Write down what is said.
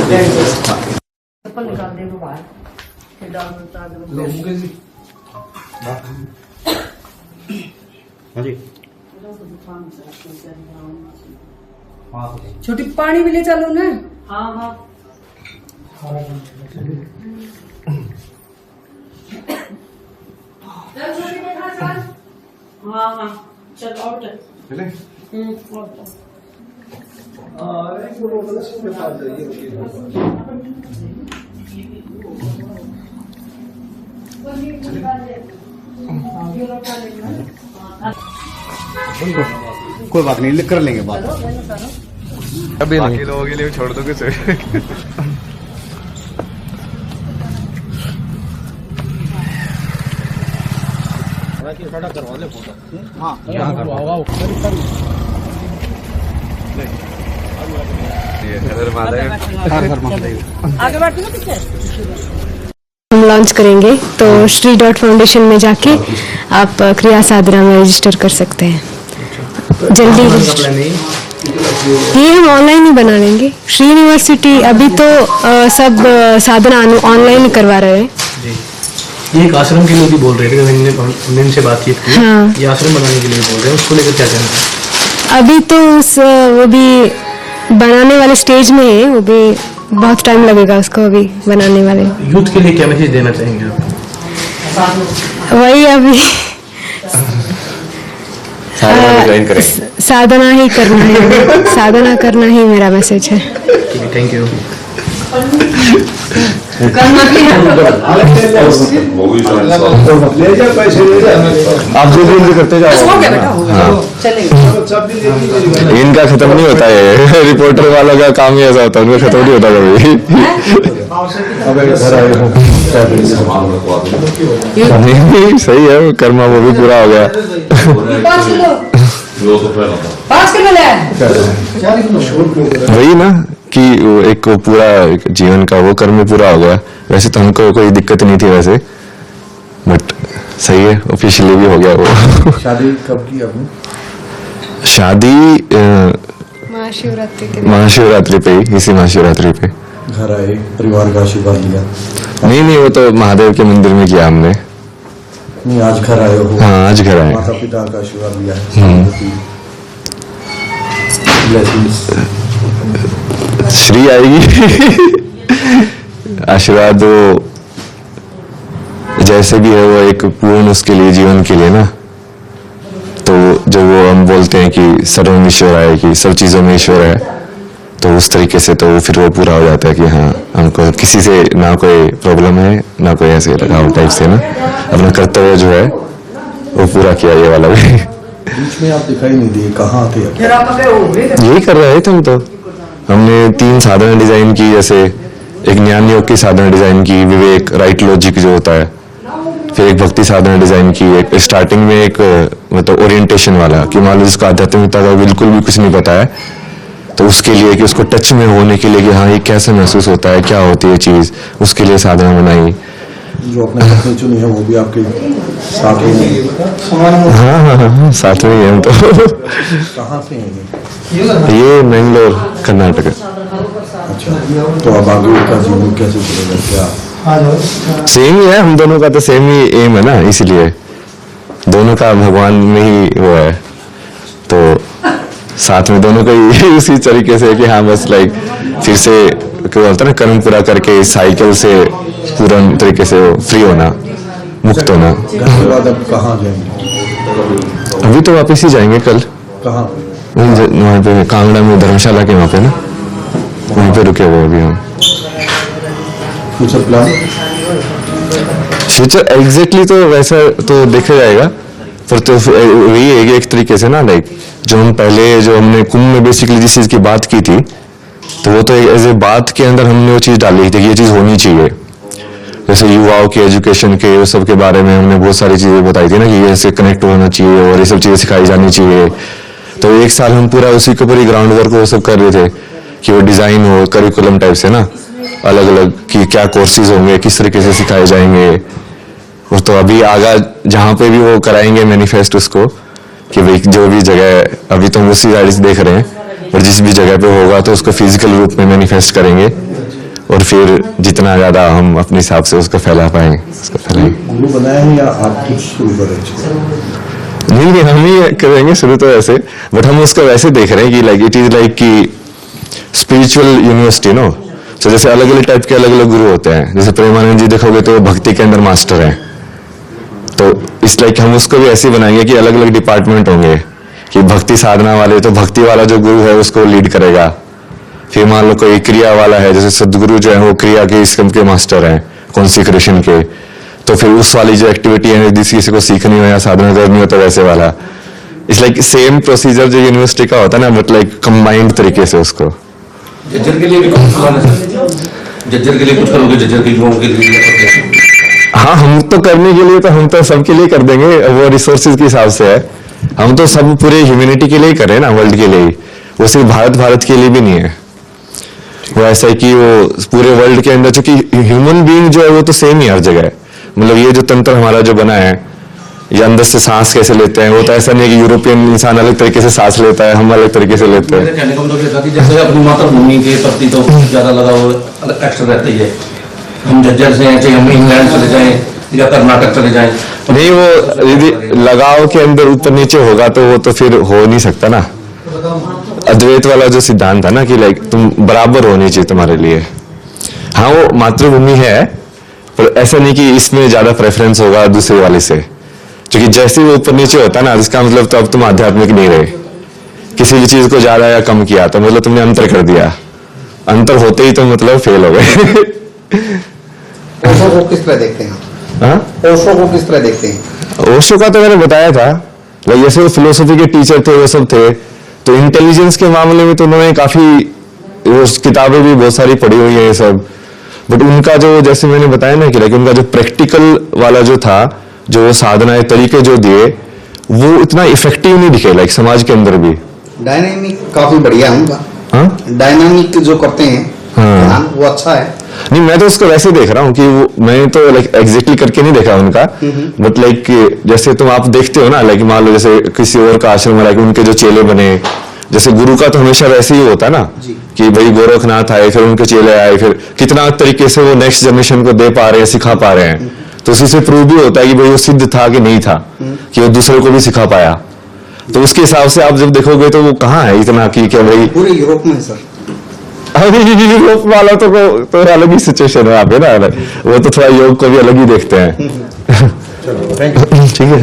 चप्पल निकाल दे वो बाहर, फिर डाल जी। हाँ जी। छोटी पानी भी ले चलो ना। हाँ हाँ हाँ हाँ चल और चल। कोई बात नहीं, लिख कर लेंगे बात। अभी बाकी लोगों के लिए छोड़ दो किसे। करवा ले फोटो। हाँ यहाँ करवाओ। आगे बढ़ते ना पीछे। हम लॉन्च करेंगे तो श्री डॉट फाउंडेशन में जाके आप क्रिया साधना में रजिस्टर कर सकते हैं। जल्दी ये हम ऑनलाइन ही बना लेंगे। श्री यूनिवर्सिटी अभी तो सब साधना ऑनलाइन ही करवा रहे हैं। ये एक आश्रम के लिए भी बोल रहे थे, हमने इनसे बातचीत की। हाँ। ये आश्रम बनाने के लिए बोल रहे हैं, उसको लेकर क्या कहना है? अभी तो वो भी बनाने वाले स्टेज में है, वो भी बहुत टाइम लगेगा उसको अभी बनाने वाले। यूथ के लिए क्या मैसेज देना चाहेंगे आप? वही अभी साधना ही करना है, साधना करना ही मेरा मैसेज है। Thank you. आप जो भी करते जाओ। इनका खत्म नहीं होता है। रिपोर्टर वालों का काम ही ऐसा होता है, उनका खत्म नहीं होता कभी। सही है, कर्मा वो भी पूरा हो गया। वही ना कि एक पूरा जीवन का वो कर्म पूरा हो गया। वैसे तो हमको कोई दिक्कत नहीं थी वैसे, बट सही है, ऑफिशियली भी हो गया वो। शादी कब की आपने? शादी महाशिवरात्रि पे ही, इसी महाशिवरात्रि पे घर आए, परिवार का आशीर्वाद लिया? नहीं, वो तो महादेव के मंदिर में किया हमने। नहीं, आज घर आए हो? हाँ, आज घर आए। माता पिता का आशीर्वाद लिया है? श्री आएगी। आशीर्वाद वो जैसे भी है, वो एक पूर्ण उसके लिए, जीवन के लिए ना। तो जब वो हम बोलते हैं कि सर्वम ईश्वर है, कि सब चीजों में ईश्वर है, तो उस तरीके से तो फिर वो पूरा हो जाता है कि हाँ, हमको किसी से ना कोई प्रॉब्लम है, ना कोई ऐसे लगाव टाइप से ना। अपना कर्तव्य जो है वो पूरा किया, ये वाला भी। बीच में आप दिखाई नहीं दिए, कहाँ थे? यही कर रहे थे हम तो। हमने 3 साधना डिजाइन की, जैसे एक ज्ञान योग की साधना डिजाइन की, विवेक राइट लॉजिक जो होता है, फिर एक भक्ति साधना डिजाइन की, एक स्टार्टिंग में एक मतलब ओरिएंटेशन वाला कि मान लो जिसको आध्यात्मिकता का बिल्कुल भी कुछ नहीं पता है, तो उसके लिए कि उसको टच में होने के लिए कि हाँ ये कैसे महसूस होता है, क्या होती है चीज, उसके लिए साधना बनाई। जो अपने पत्नी चुनी है वो भी आपके साथ में? हाँ, साथ में ही हम तो। कहाँ से हैं ये मैंगलोर, कर्नाटक। अच्छा, तो अब आगे का जीवन कैसे चलेगा? क्या सेम ही है, हम दोनों का तो सेम ही एम है ना, इसलिए दोनों का भगवान में ही वो है, तो साथ में दोनों का उसी तरीके से कि हाँ बस लाइक फिर से क्या बोलता है ना, कर्म पूरा करके साइकिल से पूरा तरीके से फ्री होना, मुक्त होना। उसके बाद अब कहाँ जाएंगे? अभी तो वापस ही जाएंगे कल। कहाँ? वहाँ पे कांगड़ा में धर्मशाला के वहाँ पे ना, वहीं पे रुके हुए अभी हम। Future plan? फ्यूचर एग्जैक्टली तो वैसा तो देखा जाएगा, पर तो वही है एक तरीके से ना, लाइक जो हम पहले जो हमने कुंभ में बेसिकली जिस चीज की बात की थी, तो वो तो एज ए बात के अंदर हमने वो चीज डाली थी कि ये चीज होनी चाहिए। जैसे युवाओं के एजुकेशन के वो सब के बारे में हमने बहुत सारी चीजें बताई थी ना, कि ऐसे कनेक्ट होना चाहिए और ये सब चीजें सिखाई जानी चाहिए। तो 1 साल हम पूरा उसी के ऊपर ही ग्राउंड वर्क वो सब कर रहे थे कि वो डिजाइन हो, करिकुलम टाइप से ना, अलग अलग कि क्या कोर्सेज होंगे, किस तरीके से सिखाए जाएंगे। और तो अभी आगा जहाँ पे भी वो कराएंगे मैनिफेस्ट उसको, कि भाई जो भी जगह, अभी तो हम उसी गाड़ी से देख रहे हैं, और जिस भी जगह पे होगा तो उसको फिजिकल रूप में मैनिफेस्ट करेंगे और फिर जितना ज़्यादा हम अपने हिसाब से उसको फैला पाएं उसको फैलाएं। गुरु बनाया है या आप कुछ शुरू करें? नहीं हम ही करेंगे शुरू तो ऐसे, बट हम उसको वैसे देख रहे हैं कि लाइक इट इज लाइक कि स्पिरिचुअल यूनिवर्सिटी नो। तो जैसे अलग अलग टाइप के अलग अलग गुरु होते हैं, जैसे प्रेमानंद जी देखोगे तो भक्ति के अंदर मास्टर हैं, तो इस लाइक हम उसको भी ऐसे बनाएंगे कि अलग अलग डिपार्टमेंट होंगे कि भक्ति साधना वाले तो भक्ति वाला जो गुरु है उसको लीड करेगा, फिर मान लो कोई क्रिया वाला है जैसे सदगुरु जो है वो क्रिया के इसके के मास्टर हैं कॉन्सिक्रेशन के, तो फिर उस वाली जो एक्टिविटी है जिस किसी को सीखनी हो या साधना करनी हो तो वैसे वाला इट्स लाइक सेम प्रोसीजर जो यूनिवर्सिटी का होता है ना, बट लाइक कंबाइंड तरीके से उसको। जज्जर के लिए भी कुछ करवाना है, जज्जर के लिए कुछ करोगे, जज्जर के युवाओं के लिए? हाँ हम तो करने के लिए तो हम तो सबके लिए कर देंगे, वो रिसोर्सेज के हिसाब से है, हम तो सब पूरे ह्यूमैनिटी के लिए ही कर रहे हैं ना, वर्ल्ड के लिए ही, वो सिर्फ भारत के लिए भी नहीं है। वो ऐसा है कि वो पूरे वर्ल्ड के अंदर, चूंकि ह्यूमन बीइंग जो है वो तो सेम ही हर जगह है, मतलब ये जो तंत्र हमारा जो बना है, ये अंदर से सांस कैसे लेते हैं, वो तो ऐसा नहीं है कि यूरोपियन इंसान अलग तरीके से सांस लेता है, हम अलग तरीके से लेते हैं। कहने का मतलब ये था कि जैसे अपनी मातृभूमि के प्रति तो ज्यादा लगाव एक्स्ट्रा रहता ही है, हम जज्जर से हैं, चाहे हम इंग्लैंड चले जाएं या कर्नाटक चले जाएं, नहीं वो यदि लगाव के अंदर ऊपर नीचे होगा तो वो तो फिर हो नहीं सकता ना। अद्वैत वाला जो सिद्धांत है ना कि लाइक तुम बराबर होनी चाहिए तुम्हारे लिए, हाँ वो मातृभूमि है, पर ऐसा नहीं कि इसमें ज्यादा प्रेफरेंस होगा दूसरे वाले से, क्योंकि जैसे वो ऊपर नीचे होता है ना, इसका मतलब तो अब तुम आध्यात्मिक नहीं रहे, किसी भी चीज को ज्यादा या कम किया तो मतलब तुमने अंतर कर दिया, अंतर होते ही तो मतलब फेल हो गए। ओशो को किस तरह देखते हैं? हाँ ओशो को किस तरह देखते हैं? ओशो का तो मैंने बताया था, लाइक जैसे फिलोसफी के टीचर थे वो सब थे, तो इंटेलिजेंस के मामले में तो उन्होंने काफी वो किताबें भी बहुत सारी पढ़ी हुई है ये सब, बट उनका जो जैसे मैंने बताया ना कि लाइक उनका जो प्रैक्टिकल वाला जो था, जो साधना तरीके जो दिए वो इतना इफेक्टिव नहीं दिखे लाइक समाज के अंदर भी। डायनामिक काफी बढ़िया है उनका, हाँ डायनामिक जो करते हैं हाँ। ध्यान, वो अच्छा है। नहीं मैं तो उसको वैसे देख रहा हूँ कि वो मैंने तो लाइक एग्जैक्टली करके नहीं देखा उनका, बट लाइक जैसे तुम आप देखते हो ना, लाइक मान लो जैसे किसी और का आश्रम लाइक उनके जो चेले बने, जैसे गुरु का तो हमेशा वैसे ही होता है ना कि भाई गोरखनाथ आए फिर उनके चेले आए, फिर कितना तरीके से वो नेक्स्ट जनरेशन को दे पा रहे हैं, सिखा पा रहे हैं, तो उसी से प्रूव भी होता है कि भाई वो सिद्ध था कि नहीं था, कि वो दूसरे को भी सिखा पाया। तो उसके हिसाब से आप जब देखोगे तो वो कहाँ है इतना कि क्या भाई पूरे यूरोप में सर, अभी यूरोप वाला तो अलग ही सिचुएशन है यहाँ पे ना, वो तो थोड़ा योग को भी अलग ही देखते हैं। ठीक है।